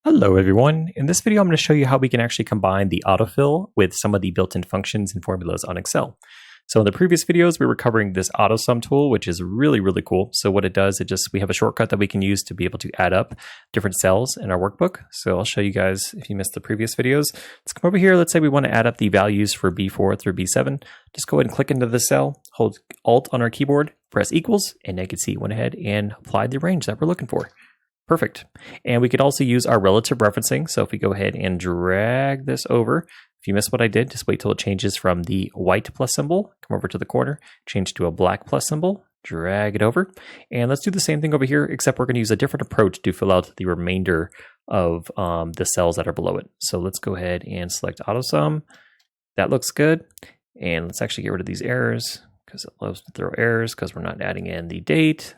Hello everyone. In this video, I'm going to show you how we can actually combine the autofill with some of the built-in functions and formulas on Excel. So in the previous videos, we were covering this AutoSum tool, which is really cool. So what it does, we have a shortcut that we can use to be able to add up different cells in our workbook. So I'll show you guys if you missed the previous videos. Let's come over here. Let's say we want to add up the values for B4 through B7. Just go ahead and click into the cell, hold Alt on our keyboard, press equals, and you can see it went ahead and applied the range that we're looking for. Perfect. And we could also use our relative referencing. So if we go ahead and drag this over, if you missed what I did, just wait till it changes from the white plus symbol, come over to the corner, change to a black plus symbol, drag it over. And let's do the same thing over here, except we're going to use a different approach to fill out the remainder of the cells that are below it. So let's go ahead and select AutoSum. That looks good. And let's actually get rid of these errors because it loves to throw errors because we're not adding in the date.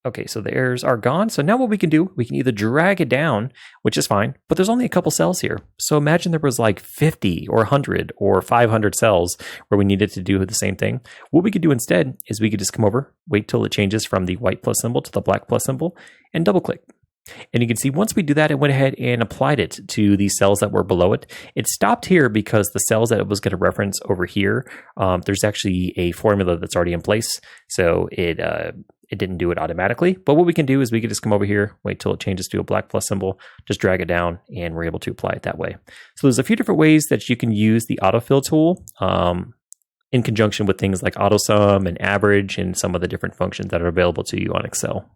Okay, so the errors are gone. So now what we can do, we can either drag it down, which is fine, but there's only a couple cells here. So imagine there was like 50 or 100 or 500 cells where we needed to do the same thing. What we could do instead is we could just come over, wait till it changes from the white plus symbol to the black plus symbol, and double click. And you can see once we do that, it went ahead and applied it to the cells that were below it. It stopped here because the cells that it was going to reference over here, there's actually a formula that's already in place. So it didn't do it automatically. But what we can do is we can just come over here, wait till it changes to a black plus symbol, just drag it down, and we're able to apply it that way. So there's a few different ways that you can use the autofill tool in conjunction with things like AutoSum and average and some of the different functions that are available to you on Excel.